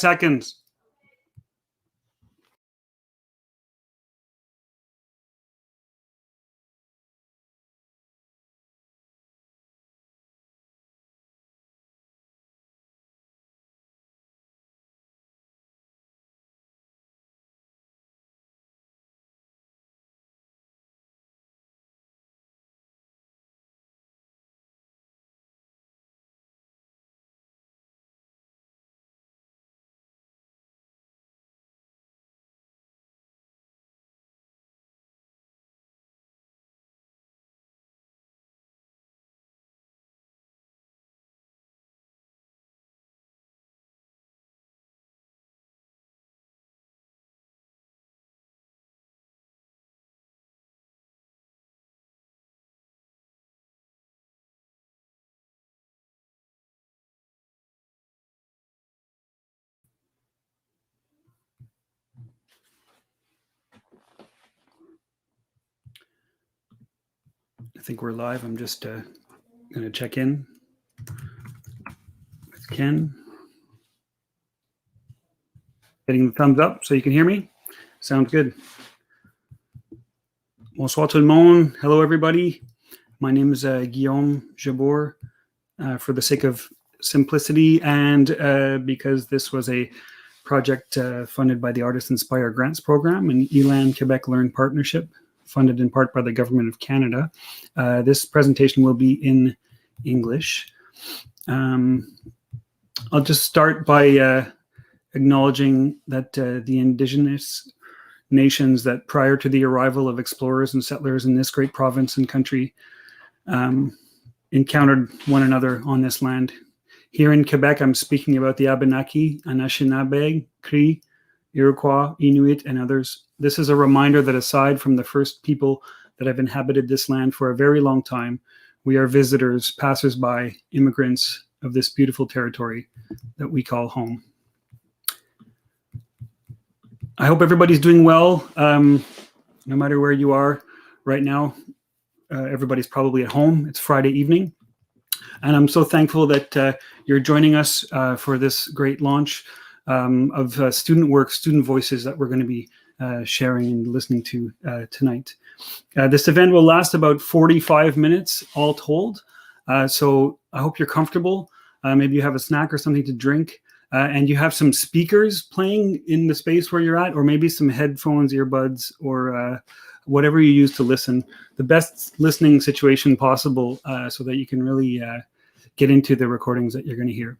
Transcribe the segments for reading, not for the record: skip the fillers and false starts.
seconds. I think we're live. I'm just going to check in with Ken. Getting the thumbs up so you can hear me. Sounds good. Bonsoir tout le monde. Hello, everybody. My name is Guillaume Jabour. For the sake of simplicity and because this was a project funded by the Artist Inspire Grants Program and ELAN Quebec Learn Partnership, funded in part by the Government of Canada. This presentation will be in English. I'll just start by acknowledging that the Indigenous nations that prior to the arrival of explorers and settlers in this great province and country encountered one another on this land. Here in Quebec, I'm speaking about the Abenaki, Anishinaabe, Cree, Iroquois, Inuit, and others. This is a reminder that aside from the first people that have inhabited this land for a very long time, we are visitors, passersby, immigrants of this beautiful territory that we call home. I hope everybody's doing well, no matter where you are right now. Everybody's probably at home. It's Friday evening. And I'm so thankful that you're joining us for this great launch of student work, student voices that we're going to be sharing and listening to tonight. This event will last about 45 minutes all told. So I hope you're comfortable. Maybe you have a snack or something to drink. And you have some speakers playing in the space where you're at, or maybe some headphones, earbuds, or whatever you use to listen. The best listening situation possible so that you can really get into the recordings that you're going to hear.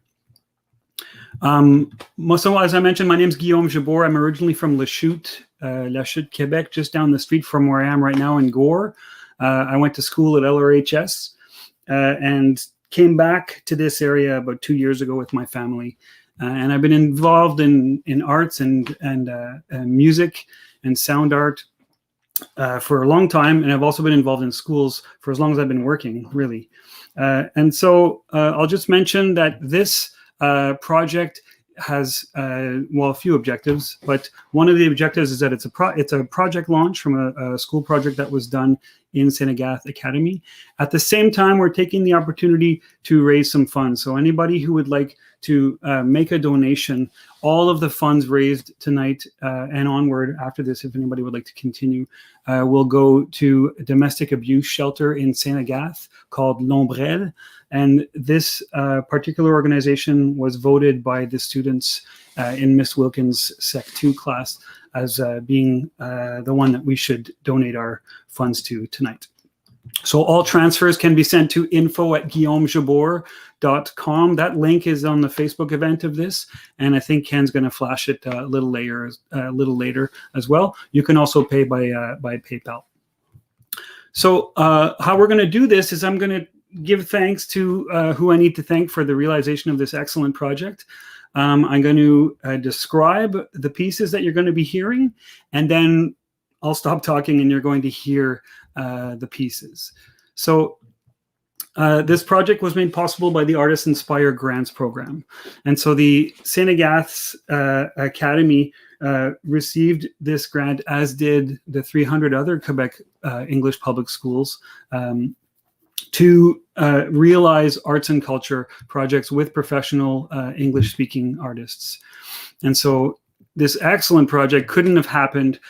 So as I mentioned, my name is Guillaume Jabour. I'm originally from La Chute, Quebec, just down the street from where I am right now in Gore. I went to school at LRHS and came back to this area about 2 years ago with my family. And I've been involved in arts and music and sound art for a long time. And I've also been involved in schools for as long as I've been working, really. And so I'll just mention that this project has, well, a few objectives, but one of the objectives is that it's a project launch from a school project that was done in Sainte Agathe Academy. At the same time, we're taking the opportunity to raise some funds. So anybody who would like to make a donation, all of the funds raised tonight and onward after this, if anybody would like to continue, will go to a domestic abuse shelter in Sainte Agathe called L'Ombrelle. And this particular organization was voted by the students in Miss Wilkins' Sec 2 class as being the one that we should donate our funds to tonight. So all transfers can be sent to info@guillaumejabour.com. That link is on the Facebook event of this, and I think Ken's going to flash it a little later as well. You can also pay by PayPal. So how we're going to do this is I'm going to give thanks to who I need to thank for the realization of this excellent project. I'm going to describe the pieces that you're going to be hearing, and then I'll stop talking and you're going to hear the pieces. So this project was made possible by the Artist Inspire Grants Program. And so the Sainte Agathe Academy received this grant, as did the 300 other Quebec English public schools, to realize arts and culture projects with professional English-speaking artists. And so this excellent project couldn't have happened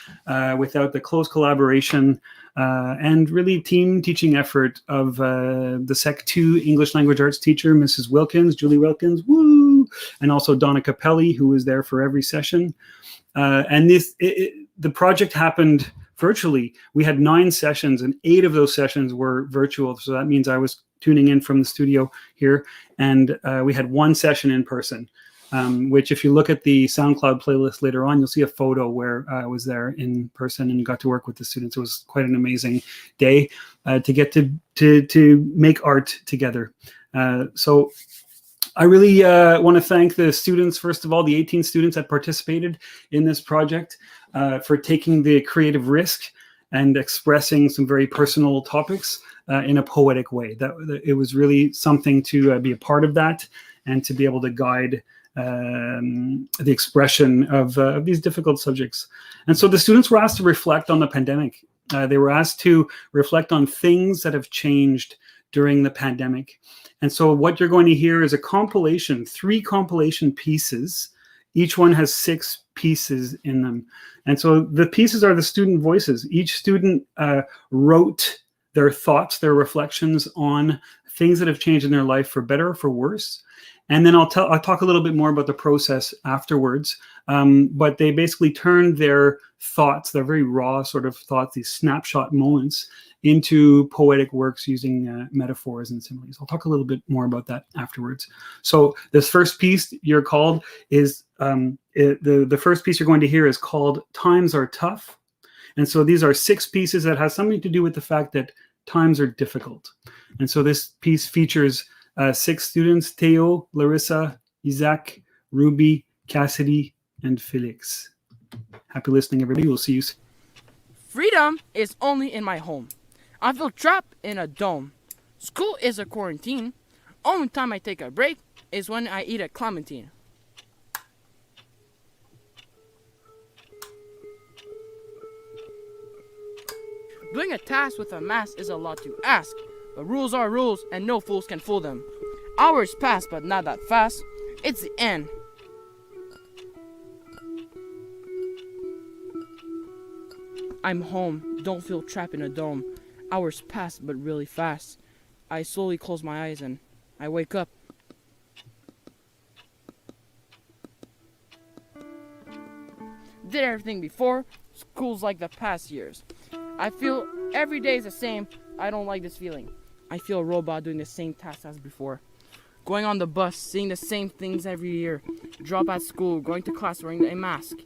without the close collaboration and really team teaching effort of the Sec 2 English Language Arts teacher, Mrs. Wilkins, Julie Wilkins, woo, and also Donna Capelli, who was there for every session. And the project happened virtually. We had 9 sessions, and 8 of those sessions were virtual. So that means I was tuning in from the studio here, and we had 1 session in person. Which if you look at the SoundCloud playlist later on, you'll see a photo where I was there in person and got to work with the students. It was quite an amazing day to get to make art together. So I really want to thank the students, first of all, the 18 students that participated in this project for taking the creative risk and expressing some very personal topics in a poetic way. That it was really something to be a part of that and to be able to guide the expression of these difficult subjects. And so the students were asked to reflect on the pandemic. They were asked to reflect on things that have changed during the pandemic. And so what you're going to hear is a compilation, 3 compilation pieces. Each one has 6 pieces in them. And so the pieces are the student voices. Each student wrote their thoughts, their reflections on things that have changed in their life for better or for worse. And then I'll talk a little bit more about the process afterwards. But they basically turned their thoughts, their very raw sort of thoughts, these snapshot moments, into poetic works using metaphors and similes. I'll talk a little bit more about that afterwards. So this first piece is the first piece you're going to hear is called "Times Are Tough." And so these are 6 pieces that has something to do with the fact that times are difficult. And so this piece features 6 students: Theo, Larissa, Isaac, Ruby, Cassidy, and Felix. Happy listening, everybody. We'll see you soon. Freedom is only in my home. I feel trapped in a dome. School is a quarantine. Only time I take a break is when I eat a clementine. Doing a task with a mask is a lot to ask. But rules are rules, and no fools can fool them. Hours pass, but not that fast. It's the end. I'm home, don't feel trapped in a dome. Hours pass, but really fast. I slowly close my eyes and I wake up. Did everything before. School's like the past years. I feel every day is the same. I don't like this feeling. I feel a robot doing the same tasks as before. Going on the bus, seeing the same things every year. Drop at school, going to class wearing a mask.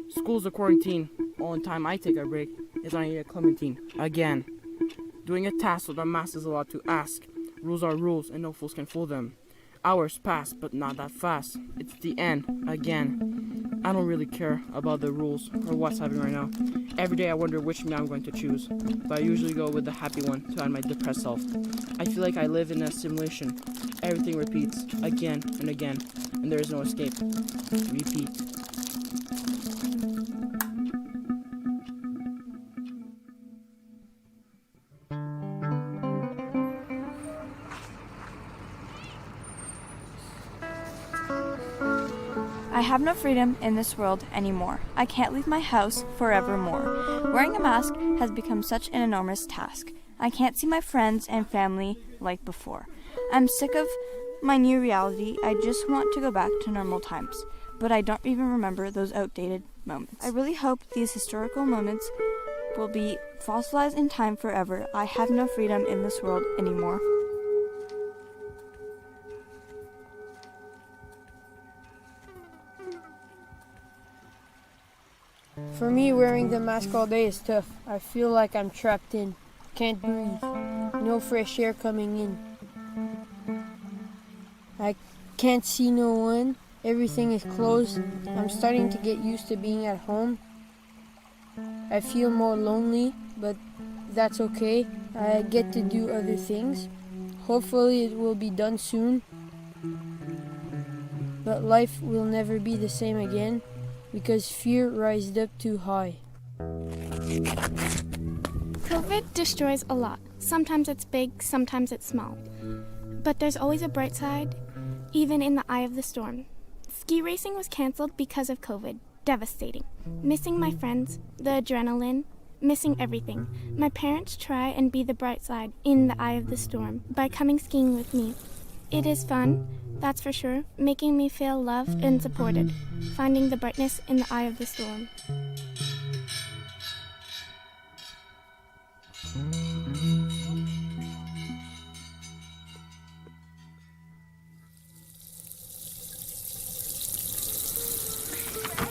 School's a quarantine. Only time I take a break is when I eat a clementine. Again. Doing a task with a mask is a lot to ask. Rules are rules and no fools can fool them. Hours pass, but not that fast. It's the end. Again. I don't really care about the rules or what's happening right now. Every day I wonder which me I'm going to choose, but I usually go with the happy one to hide my depressed self. I feel like I live in a simulation. Everything repeats again and again, and there is no escape. Repeat. I have no freedom in this world anymore. I can't leave my house forevermore. Wearing a mask has become such an enormous task. I can't see my friends and family like before. I'm sick of my new reality. I just want to go back to normal times. But I don't even remember those outdated moments. I really hope these historical moments will be fossilized in time forever. I have no freedom in this world anymore. For me, wearing the mask all day is tough. I feel like I'm trapped in. Can't breathe. No fresh air coming in. I can't see no one. Everything is closed. I'm starting to get used to being at home. I feel more lonely, but that's okay. I get to do other things. Hopefully it will be done soon. But life will never be the same again, because fear rised up too high. COVID destroys a lot. Sometimes it's big, sometimes it's small. But there's always a bright side, even in the eye of the storm. Ski racing was canceled because of COVID. Devastating. Missing my friends, the adrenaline, missing everything. My parents try and be the bright side in the eye of the storm by coming skiing with me. It is fun, that's for sure, making me feel loved and supported, finding the brightness in the eye of the storm.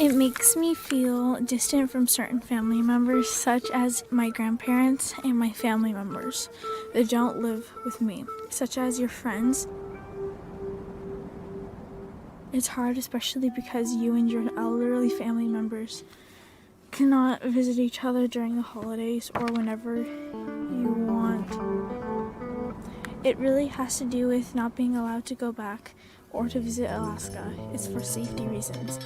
It makes me feel distant from certain family members, such as my grandparents and my family members that don't live with me, such as your friends. It's hard, especially because you and your elderly family members cannot visit each other during the holidays or whenever you want. It really has to do with not being allowed to go back or to visit Alaska. It's for safety reasons.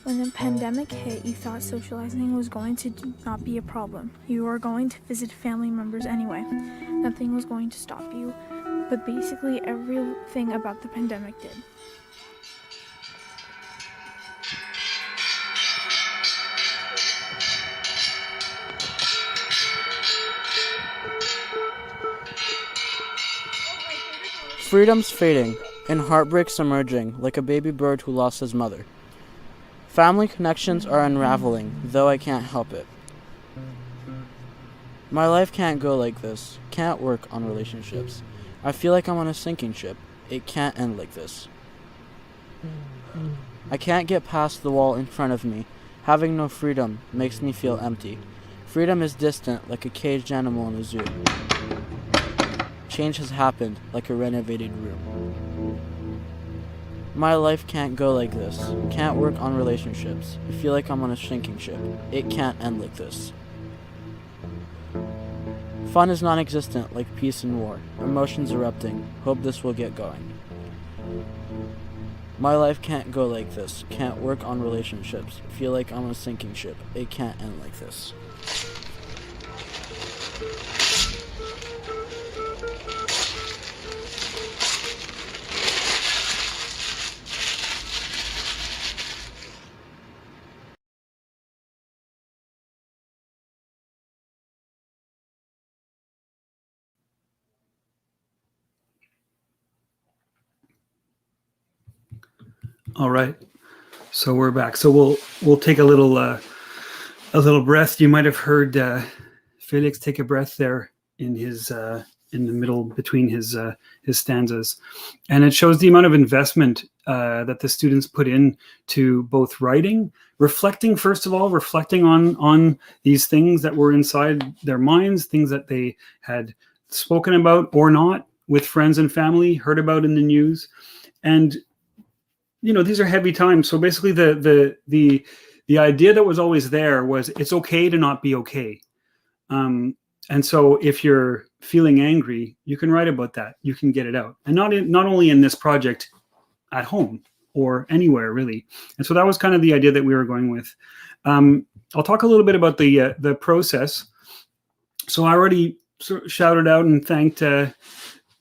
When the pandemic hit, you thought socializing was going to not be a problem. You were going to visit family members anyway. Nothing was going to stop you, but basically everything about the pandemic did. Freedom's fading, and heartbreak's emerging, like a baby bird who lost his mother. Family connections are unraveling, though I can't help it. My life can't go like this, can't work on relationships. I feel like I'm on a sinking ship. It can't end like this. I can't get past the wall in front of me. Having no freedom makes me feel empty. Freedom is distant, like a caged animal in a zoo. Change has happened, like a renovated room. My life can't go like this. Can't work on relationships. I feel like I'm on a sinking ship. It can't end like this. Fun is non-existent, like peace and war. Emotions erupting. Hope this will get going. My life can't go like this. Can't work on relationships. I feel like I'm on a sinking ship. It can't end like this. All right, so we're back. So we'll take a little breath. You might have heard Felix take a breath there in his in the middle between his stanzas, and it shows the amount of investment that the students put in to both writing, reflecting, first of all, reflecting on these things that were inside their minds, things that they had spoken about or not with friends and family, heard about in the news, and these are heavy times. So basically, the idea that was always there was it's okay to not be okay. And so if you're feeling angry, you can write about that. You can get it out, and not only in this project, at home or anywhere really. And so that was kind of the idea that we were going with. I'll talk a little bit about the process. So I already shouted out and thanked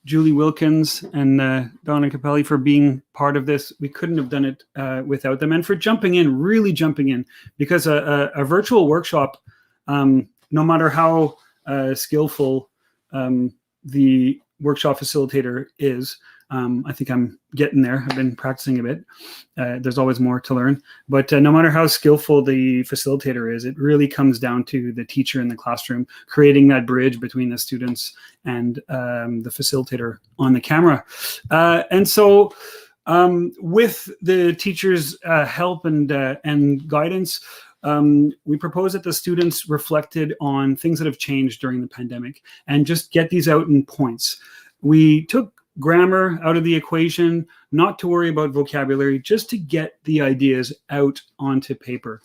Julie Wilkins and Donna Capelli for being part of this. We couldn't have done it without them, and for really jumping in, because a virtual workshop, no matter how skillful the workshop facilitator is, I think I'm getting there. I've been practicing a bit. There's always more to learn. But no matter how skillful the facilitator is, it really comes down to the teacher in the classroom, creating that bridge between the students and the facilitator on the camera. And so with the teacher's help and guidance, we propose that the students reflected on things that have changed during the pandemic and just get these out in points. We took grammar out of the equation, not to worry about vocabulary, just to get the ideas out onto paper.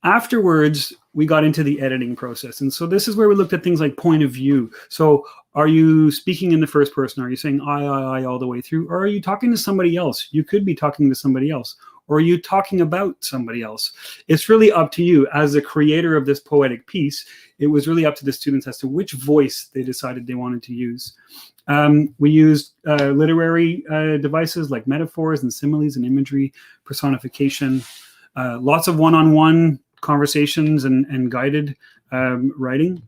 Afterwards, we got into the editing process. And so this is where we looked at things like point of view. So are you speaking in the first person? Are you saying I all the way through? Or are you talking to somebody else? You could be talking to somebody else. Or are you talking about somebody else? It's really up to you. As a creator of this poetic piece, it was really up to the students as to which voice they decided they wanted to use. We used literary devices like metaphors and similes and imagery, personification, lots of one-on-one conversations and guided writing.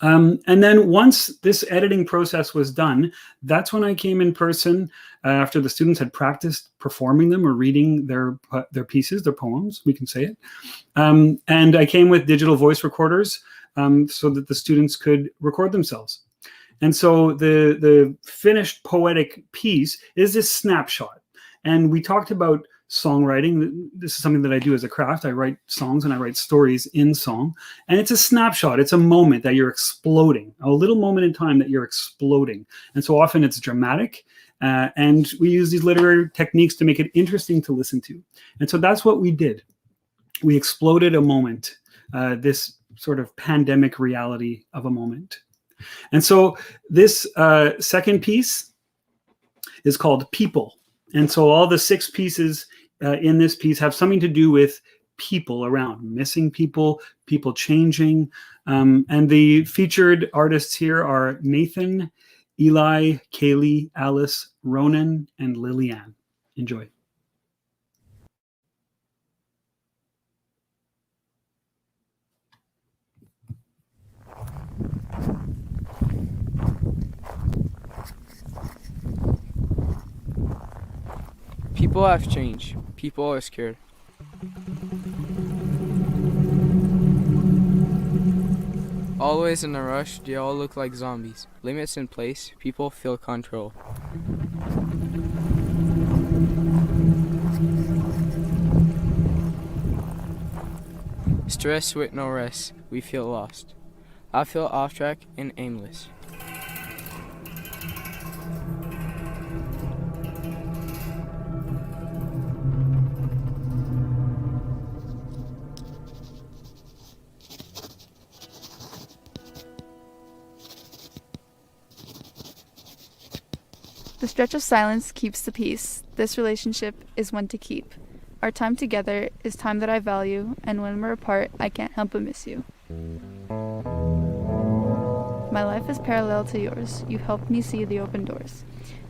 And then once this editing process was done, that's when I came in person after the students had practiced performing them or reading their pieces, their poems, we can say it. And I came with digital voice recorders so that the students could record themselves. And so the finished poetic piece is this snapshot. And we talked about songwriting. This is something that I do as a craft. I write songs and I write stories in song. And it's a snapshot. It's a moment that you're exploding, a little moment in time that you're exploding. And so often it's dramatic. And we use these literary techniques to make it interesting to listen to. And so that's what we did. We exploded a moment, this sort of pandemic reality of a moment. And so this second piece is called People. And so all the 6 pieces in this piece have something to do with people around, missing people, people changing. And the featured artists here are Nathan, Eli, Kaylee, Alice, Ronan, and Lillian. Enjoy. People have changed. People are scared. Always in a rush, they all look like zombies. Limits in place, people feel control. Stress with no rest, we feel lost. I feel off track and aimless. The stretch of silence keeps the peace. This relationship is one to keep. Our time together is time that I value, and when we're apart, I can't help but miss you. My life is parallel to yours. You've helped me see the open doors.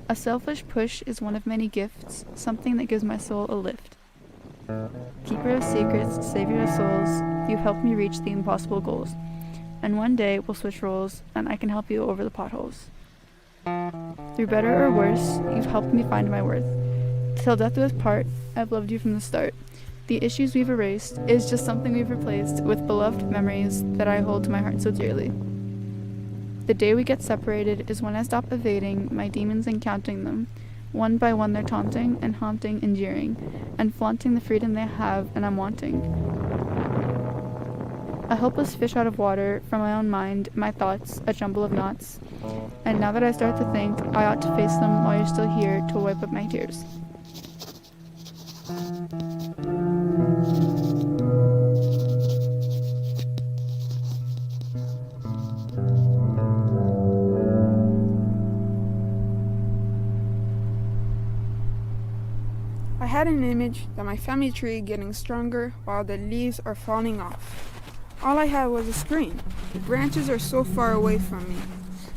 A selfish push is one of many gifts, something that gives my soul a lift. Keeper of secrets, savior of souls, you've helped me reach the impossible goals. And one day we'll switch roles, and I can help you over the potholes. Through better or worse, you've helped me find my worth. Till death do us part, I've loved you from the start. The issues we've erased is just something we've replaced with beloved memories that I hold to my heart so dearly. The day we get separated is when I stop evading my demons and counting them. One by one they're taunting and haunting and jeering, and flaunting the freedom they have and I'm wanting. A helpless fish out of water, from my own mind, my thoughts, a jumble of knots. And now that I start to think, I ought to face them while you're still here to wipe up my tears. I had an image that my family tree getting stronger while the leaves are falling off. All I had was a screen. The branches are so far away from me.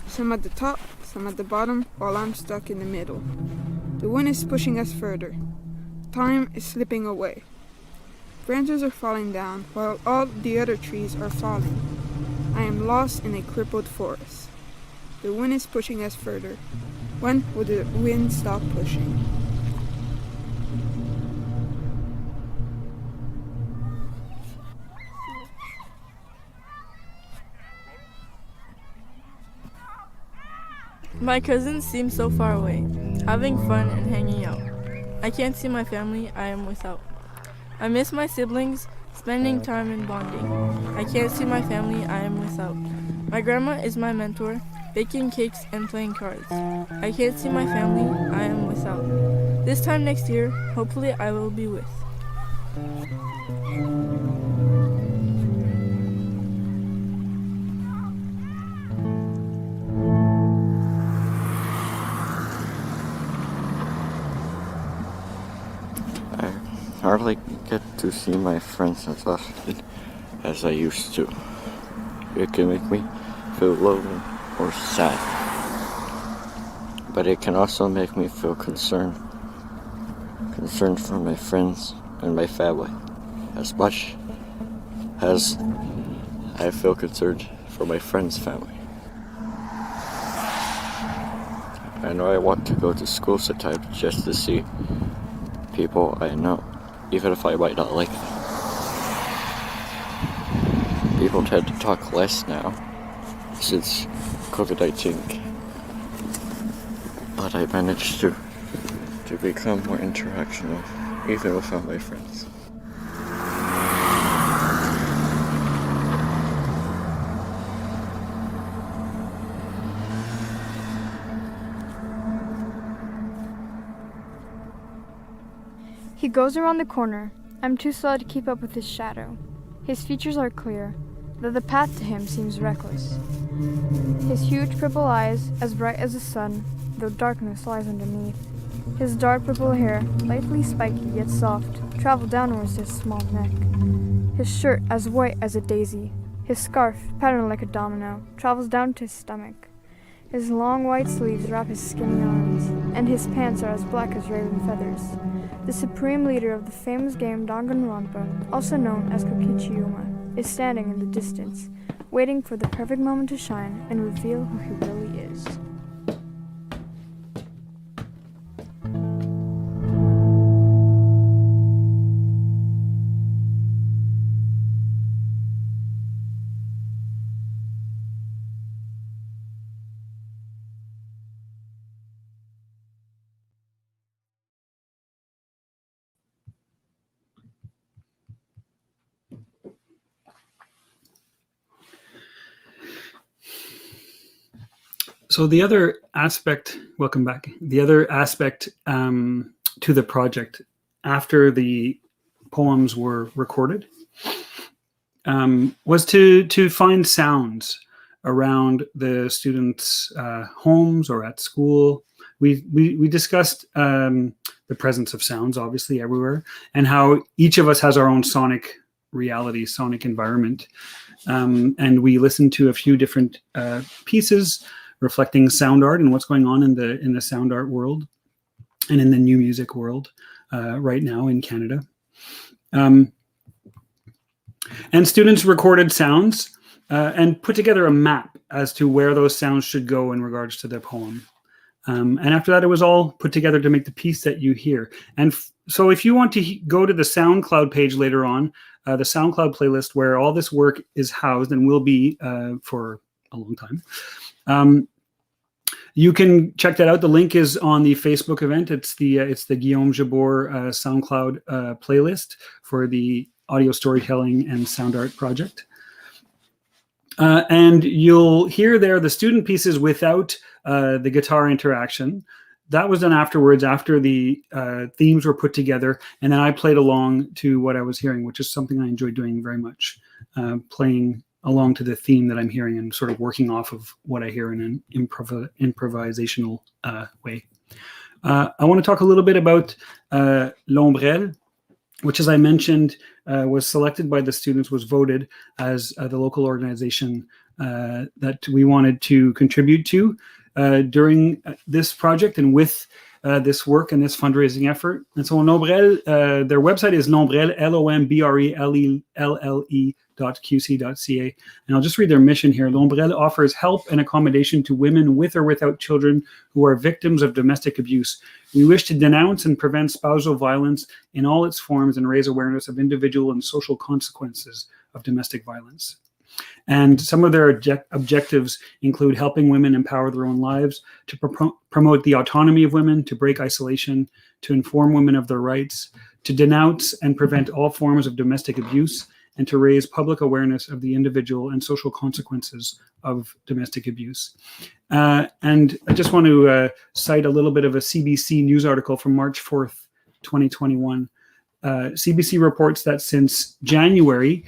Some at the top, some at the bottom, while I'm stuck in the middle. The wind is pushing us further. Time is slipping away. Branches are falling down while all the other trees are falling. I am lost in a crippled forest. The wind is pushing us further. When will the wind stop pushing? My cousins seem so far away, having fun and hanging out. I can't see my family I am without. I miss my siblings, spending time and bonding. I can't see my family I am without. My grandma is my mentor, baking cakes and playing cards. I can't see my family I am without. This time next year, hopefully I will be with. hardly get to see my friends as often as I used to. It can make me feel lonely or sad. But it can also make me feel concerned for my friends and my family, as much as I feel concerned for my friend's family. I know I want to go to school sometimes just to see people I know, even if I might not like them. People tend to talk less now since COVID-19, but I managed to become more interactional, even without my friends. He goes around the corner. I'm too slow to keep up with his shadow. His features are clear, though the path to him seems reckless. His huge purple eyes, as bright as the sun, though darkness lies underneath. His dark purple hair, lightly spiky yet soft, travel downwards his small neck. His shirt, as white as a daisy, his scarf, patterned like a domino, travels down to his stomach. His long white sleeves wrap his skinny arms, and his pants are as black as raven feathers. The supreme leader of the famous game Danganronpa, also known as Kokichiyama, is standing in the distance, waiting for the perfect moment to shine and reveal who he really is. So the other aspect, welcome back. The other aspect to the project after the poems were recorded was to find sounds around the students' homes or at school. We discussed the presence of sounds, obviously, everywhere, and how each of us has our own sonic reality, sonic environment. And we listened to a few different pieces reflecting sound art and what's going on in the sound art world and in the new music world right now in Canada. And students recorded sounds and put together a map as to where those sounds should go in regards to the poem. And after that, it was all put together to make the piece that you hear. And so if you want to go to the SoundCloud page later on, the SoundCloud playlist where all this work is housed and will be for a long time, you can check that out. The link is on the Facebook event. It's the Guillaume Jabor SoundCloud playlist for the audio storytelling and sound art project. And you'll hear there the student pieces without the guitar interaction. That was done afterwards, after the themes were put together, and then I played along to what I was hearing, which is something I enjoy doing very much, playing along to the theme that I'm hearing and sort of working off of what I hear in an improvisational way. I want to talk a little bit about L'Ombrelle, which, as I mentioned, was selected by the students, was voted as the local organization that we wanted to contribute to during this project and with this work and this fundraising effort. And so L'Ombrelle, their website is L'Ombrelle, LOMBRELLE.qc.ca. And I'll just read their mission here. L'Ombrelle offers help and accommodation to women with or without children who are victims of domestic abuse. We wish to denounce and prevent spousal violence in all its forms and raise awareness of individual and social consequences of domestic violence. And some of their objectives include helping women empower their own lives, to promote the autonomy of women, to break isolation, to inform women of their rights, to denounce and prevent all forms of domestic abuse, and to raise public awareness of the individual and social consequences of domestic abuse. And I just want to cite a little bit of a CBC news article from March 4th, 2021. CBC reports that since January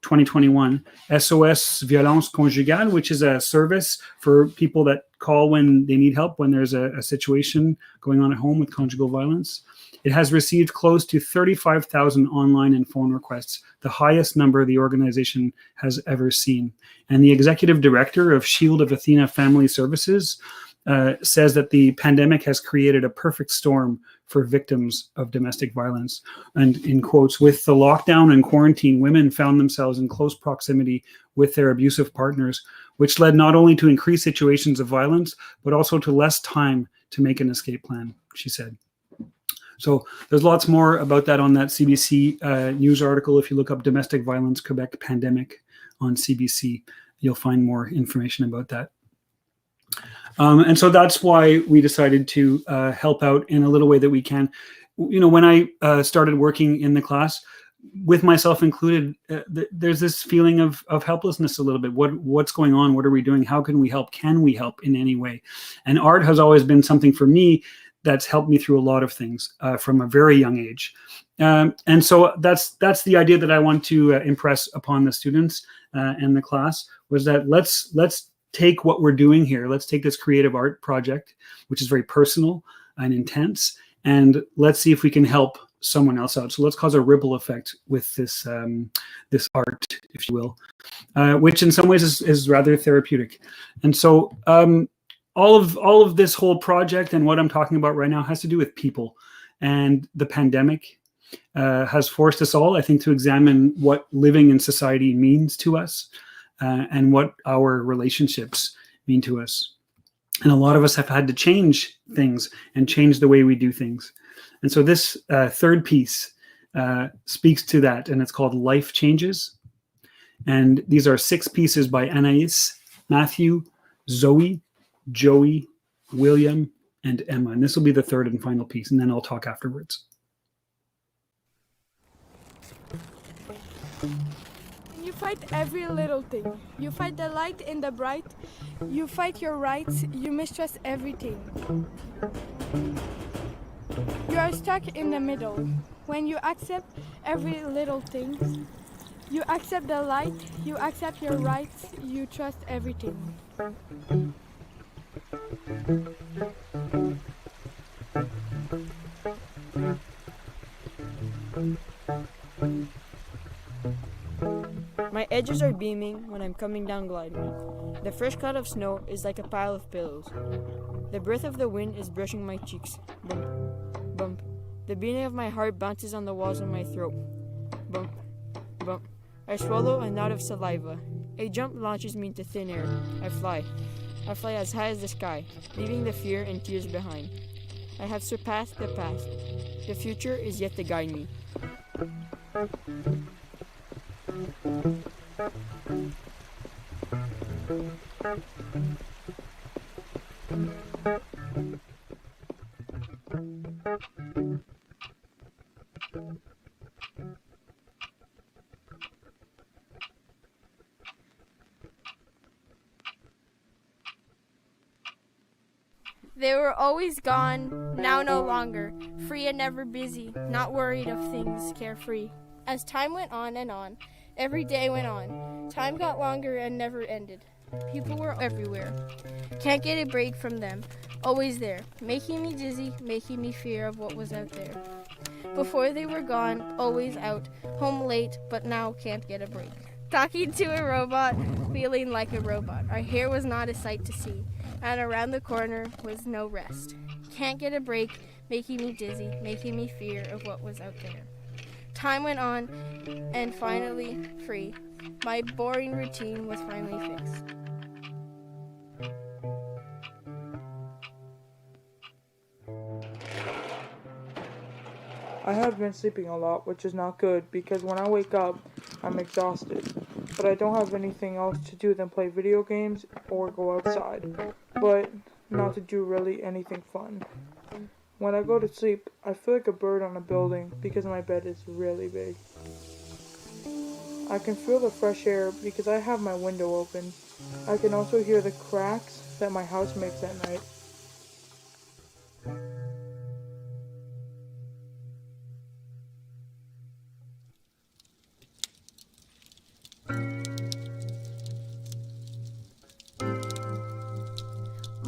2021, SOS Violence Conjugale, which is a service for people that call when they need help, when there's a situation going on at home with conjugal violence. It has received close to 35,000 online and phone requests, the highest number the organization has ever seen. And the executive director of Shield of Athena Family Services says that the pandemic has created a perfect storm for victims of domestic violence. And in quotes, with the lockdown and quarantine, women found themselves in close proximity with their abusive partners, which led not only to increased situations of violence, but also to less time to make an escape plan, she said. So there's lots more about that on that CBC news article. If you look up Domestic Violence Quebec Pandemic on CBC, you'll find more information about that. And so that's why we decided to help out in a little way that we can. You know, when I started working in the class, with myself included, there's this feeling of helplessness a little bit. What's going on? What are we doing? How can we help? Can we help in any way? And art has always been something for me that's helped me through a lot of things from a very young age. And so that's the idea that I want to impress upon the students and the class, was that let's take what we're doing here. Let's take this creative art project, which is very personal and intense, and let's see if we can help someone else out. So let's cause a ripple effect with this this art, if you will, which in some ways is rather therapeutic. And so all of this whole project and what I'm talking about right now has to do with people. And the pandemic has forced us all, I think, to examine what living in society means to us and what our relationships mean to us. And a lot of us have had to change things and change the way we do things. And so this third piece speaks to that, and it's called Life Changes. And these are 6 pieces by Anais, Matthew, Zoe, Joey, William, and Emma. And this will be the third and final piece, and then I'll talk afterwards. You fight every little thing. You fight the light and the bright. You fight your rights. You mistrust everything. You are stuck in the middle. When you accept every little thing, you accept the light, you accept your rights, you trust everything. My edges are beaming when I'm coming down gliding. The fresh cloud of snow is like a pile of pillows. The breath of the wind is brushing my cheeks. Bump, bump. The beating of my heart bounces on the walls of my throat. Bump, bump. I swallow a knot of saliva. A jump launches me into thin air. I fly. I fly as high as the sky, leaving the fear and tears behind. I have surpassed the past. The future is yet to guide me. They were always gone, now no longer, free and never busy, not worried of things, carefree. As time went on and on, every day went on. Time got longer and never ended. People were everywhere. Can't get a break from them. Always there, making me dizzy, making me fear of what was out there. Before they were gone, always out, home late, but now can't get a break. Talking to a robot, feeling like a robot. Our hair was not a sight to see, and around the corner was no rest. Can't get a break, making me dizzy, making me fear of what was out there. Time went on, and finally, free. My boring routine was finally fixed. I have been sleeping a lot, which is not good, because when I wake up, I'm exhausted. But I don't have anything else to do than play video games or go outside, but not to do really anything fun. When I go to sleep, I feel like a bird on a building because my bed is really big. I can feel the fresh air because I have my window open. I can also hear the cracks that my house makes at night.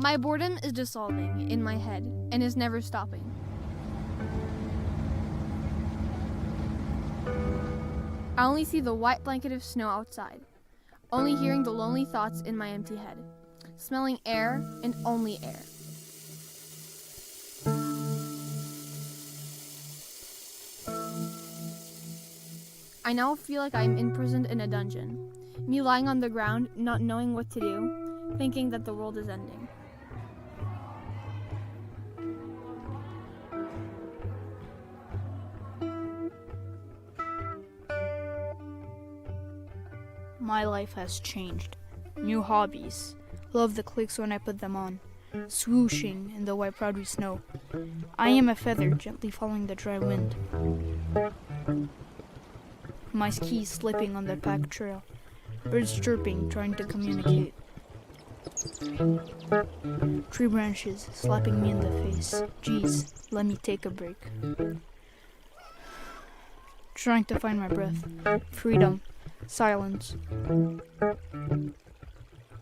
My boredom is dissolving in my head and is never stopping. I only see the white blanket of snow outside, only hearing the lonely thoughts in my empty head, smelling air and only air. I now feel like I'm imprisoned in a dungeon, me lying on the ground, not knowing what to do, thinking that the world is ending. My life has changed. New hobbies. Love the clicks when I put them on. Swooshing in the white powdery snow. I am a feather gently following the dry wind. My skis slipping on the packed trail. Birds chirping, trying to communicate. Tree branches slapping me in the face. Geez, let me take a break. Trying to find my breath. Freedom. Silence.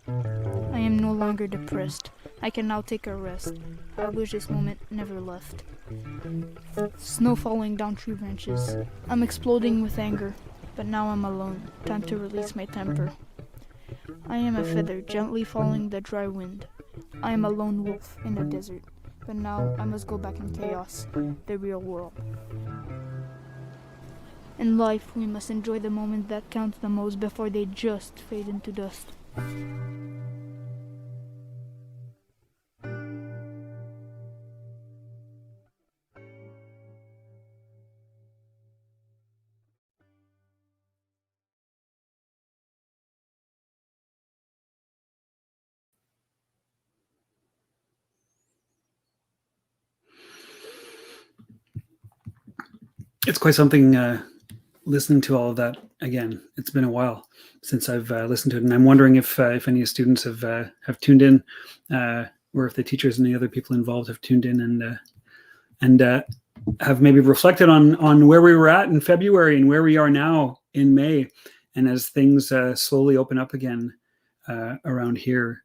I am no longer depressed. I can now take a rest. I wish this moment never left. Snow falling down tree branches. I'm exploding with anger, but now I'm alone. Time to release my temper. I am a feather gently following the dry wind. I am a lone wolf in the desert, but now I must go back in chaos, the real world. In life, we must enjoy the moment that counts the most before they just fade into dust. It's quite something listening to all of that again. It's been a while since I've listened to it, and I'm wondering if any students have tuned in, or if the teachers and the other people involved have tuned in and have maybe reflected on where we were at in February and where we are now in May, and as things slowly open up again around here,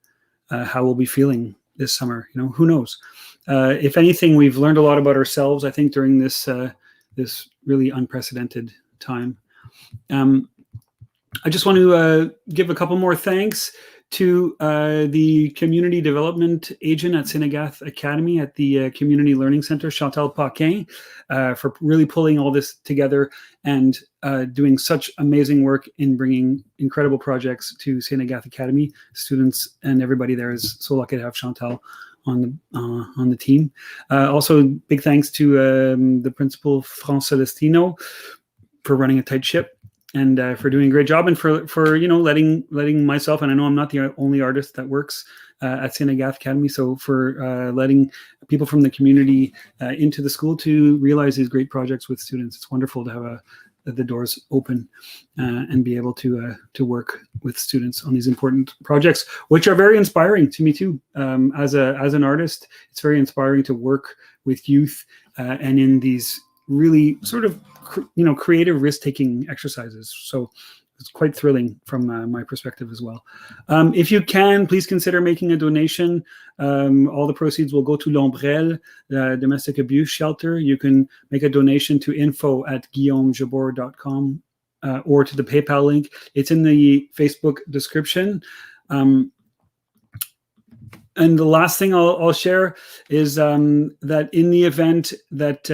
how we'll be feeling this summer. You know, who knows? If anything, we've learned a lot about ourselves, I think, during this this really unprecedented time. I just want to give a couple more thanks to the community development agent at Sainte Agathe Academy at the Community Learning Center, Chantal Paquin, for really pulling all this together and doing such amazing work in bringing incredible projects to Sainte Agathe Academy. Students and everybody there is so lucky to have Chantal on the team. Also, big thanks to the principal, Fran Celestino, for running a tight ship and for doing a great job, and for you know letting myself, and I know I'm not the only artist that works at Sainte Agathe Academy, so for letting people from the community into the school to realize these great projects with students. It's wonderful to have the doors open and be able to work with students on these important projects, which are very inspiring to me too. As an artist, it's very inspiring to work with youth and in these really sort of creative risk-taking exercises. So it's quite thrilling from my perspective as well. If you can, please consider making a donation. All the proceeds will go to L'Ombrelle, the domestic abuse shelter. You can make a donation to info@guillaumejabor.com or to the PayPal link. It's in the Facebook description. And the last thing I'll share is that in the event that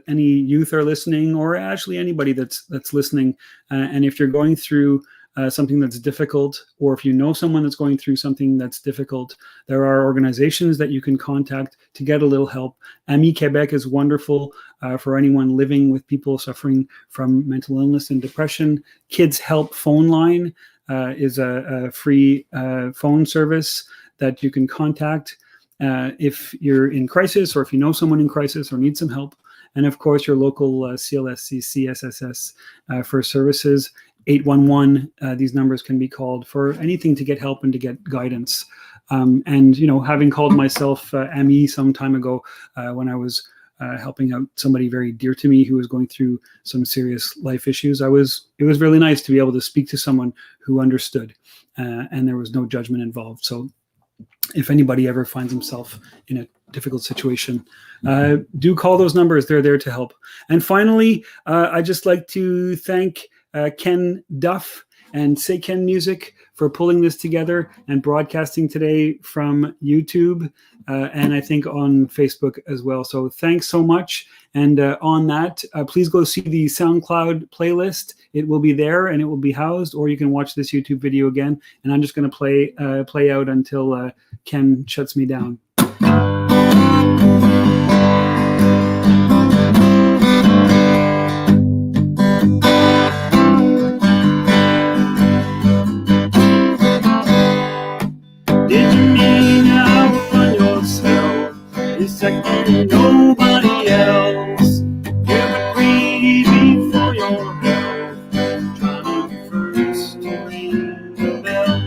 any youth are listening, or actually anybody that's listening, and if you're going through something that's difficult, or if you know someone that's going through something that's difficult, there are organizations that you can contact to get a little help. Ami Quebec is wonderful for anyone living with people suffering from mental illness and depression. Kids Help phone line is a free phone service that you can contact if you're in crisis, or if you know someone in crisis or need some help. And of course, your local CLSC, CSSS for services, 811. These numbers can be called for anything to get help and to get guidance. And, you know, having called myself Ami some time ago when I was helping out somebody very dear to me who was going through some serious life issues, it was really nice to be able to speak to someone who understood and there was no judgment involved. So if anybody ever finds himself in a difficult situation. Do call those numbers. They're there to help. And finally, I'd just like to thank Ken Duff and Say Ken Music for pulling this together and broadcasting today from YouTube and I think on Facebook as well. So thanks so much. And on that, please go see the SoundCloud playlist. It will be there and it will be housed, or you can watch this YouTube video again. And I'm just going to play out until Ken shuts me down. Did you mean out on yourself? It's like nobody else. You would greedy for your health, trying to be first to ring the bell.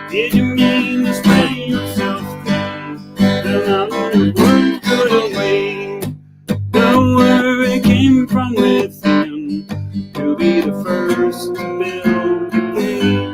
Did you mean to spread yourself thin? Then I would work good away. The word came from within to be the first to build the gate.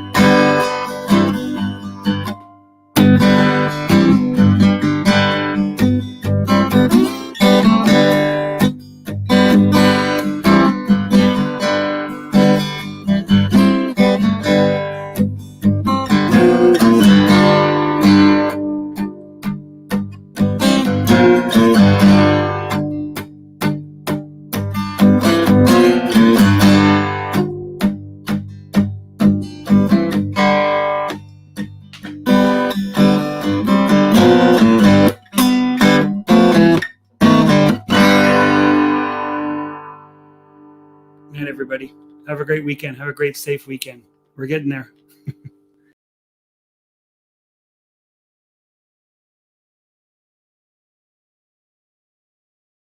Everybody, have a great weekend. Have a great, safe weekend. We're getting there.